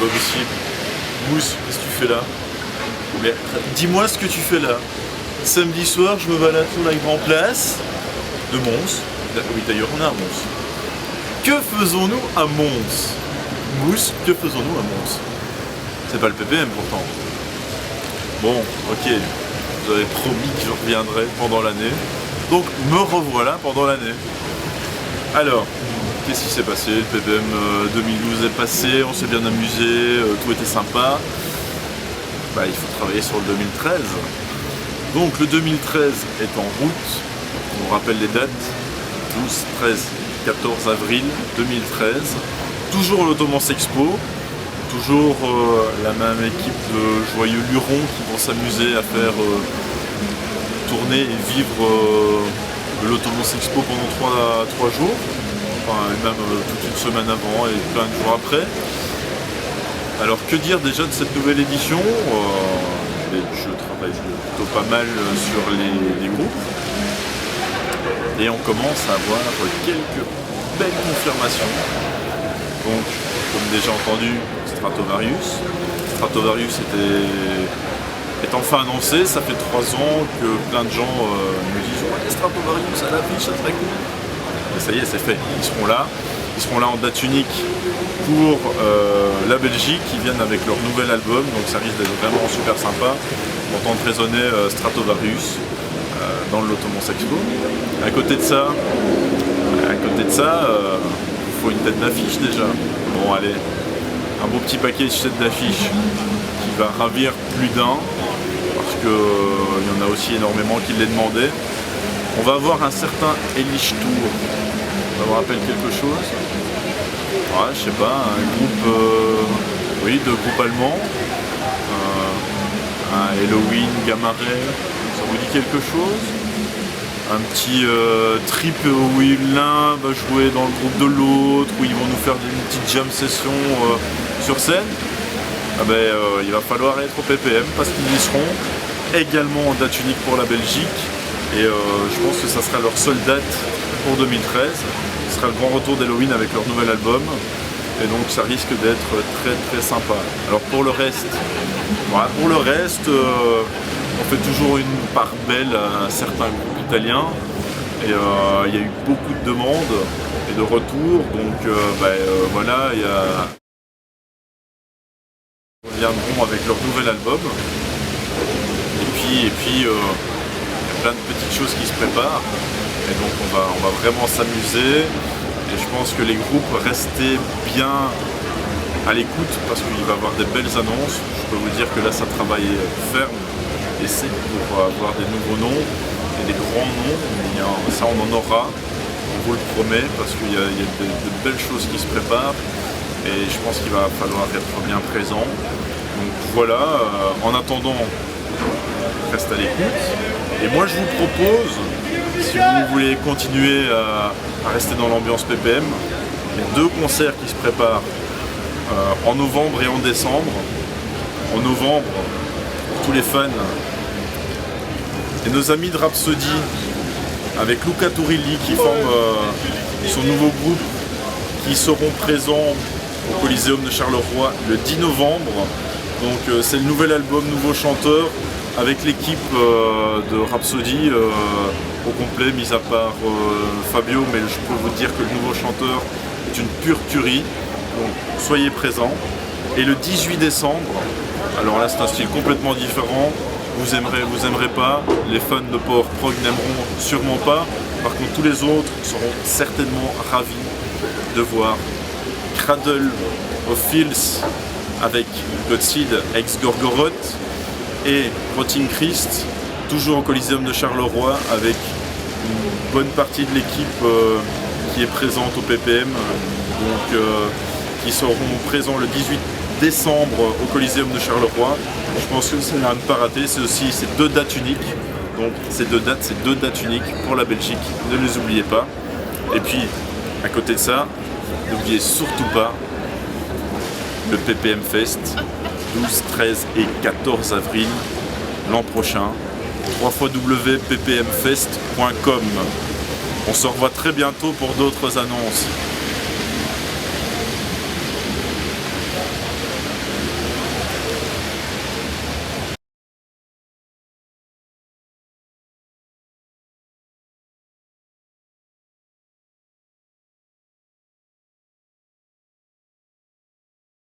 pas possible. Mousse, qu'est-ce que tu fais là? Mais dis-moi ce que tu fais là. Samedi soir, je me balade sur la grande place de Mons. Oui, d'ailleurs, on est à Mons. Que faisons-nous à Mons? Mousse, que faisons-nous à Mons? C'est pas le PPM pourtant. Bon, ok, vous avez promis que je reviendrai pendant l'année. Donc, me revoilà pendant l'année. Alors, qu'est-ce qui s'est passé? Le PPM 2012 est passé, on s'est bien amusé, tout était sympa. Bah, il faut travailler sur le 2013. Donc le 2013 est en route, on rappelle les dates, 12, 13, 14 avril 2013. Toujours l'Automans Expo, toujours la même équipe de joyeux lurons qui vont s'amuser à faire tourner et vivre l'Automans Expo pendant 3 jours, enfin, et même toute une semaine avant et plein de jours après. Alors que dire déjà de cette nouvelle édition? Je travaille plutôt pas mal sur les groupes et on commence à avoir quelques belles confirmations. Donc, comme déjà entendu, Stratovarius est enfin annoncé. Ça fait 3 ans que plein de gens nous disent ouais, Stratovarius à l'affiche, ça serait cool. Et ça y est, c'est fait, ils seront là. Ils seront là en date unique pour la Belgique, qui viennent avec leur nouvel album, donc ça risque d'être vraiment super sympa d'entendre résonner Stratovarius dans l'Automans Expo. À côté de ça, il faut une tête d'affiche déjà. Bon allez, un beau petit paquet de têtes d'affiche qui va ravir plus d'un, parce qu'il y en a aussi énormément qui l'ont demandé. On va avoir un certain Elish Tour. Ça vous rappelle quelque chose? Ouais, je sais pas, un groupe, oui, de groupe allemand, un Halloween, Gamma Ray, ça vous dit quelque chose? Un petit trip où l'un va jouer dans le groupe de l'autre, où ils vont nous faire une petite jam session sur scène. Ah ben, il va falloir être au PPM parce qu'ils y seront, également en date unique pour la Belgique, et je pense que ça sera leur seule date pour 2013. Ce sera le grand retour d'Halloween avec leur nouvel album, et donc ça risque d'être très très sympa. Alors pour le reste, voilà, on fait toujours une part belle à certains groupes italiens, et il y a eu beaucoup de demandes et de retours, donc voilà, ils reviendront avec leur nouvel album, et puis il y a plein de petites choses qui se préparent. Et donc on va vraiment s'amuser, et je pense que les groupes, restez bien à l'écoute parce qu'il va y avoir des belles annonces. Je peux vous dire que là ça travaille ferme et c'est pour avoir des nouveaux noms et des grands noms, mais ça on en aura, on vous le promet, parce qu'il y a de belles choses qui se préparent et je pense qu'il va falloir être bien présent. Donc voilà, en attendant, reste à l'écoute, et moi je vous propose, si vous voulez continuer à rester dans l'ambiance PPM, il y a 2 concerts qui se préparent en novembre et en décembre. En novembre, pour tous les fans, et nos amis de Rhapsody avec Luca Turilli qui forme son nouveau groupe, qui seront présents au Coliseum de Charleroi le 10 novembre. Donc c'est le nouvel album, nouveau chanteur, avec l'équipe de Rhapsody au complet, mis à part Fabio, mais je peux vous dire que le nouveau chanteur est une pure tuerie, donc soyez présents. Et le 18 décembre, alors là c'est un style complètement différent, vous aimerez pas, les fans de Power Prog n'aimeront sûrement pas, par contre tous les autres seront certainement ravis de voir Cradle of Filth avec Godseed ex Gorgoroth, et Rotting Christ, toujours au Coliseum de Charleroi, avec une bonne partie de l'équipe qui est présente au PPM, donc qui seront présents le 18 décembre au Coliseum de Charleroi. Je pense que c'est à ne pas rater, c'est aussi ces 2 dates uniques, donc ces deux dates uniques pour la Belgique, ne les oubliez pas. Et puis, à côté de ça, n'oubliez surtout pas le PPM Fest, 12, 13 et 14 avril l'an prochain, www.ppmfest.com. On se revoit très bientôt pour d'autres annonces.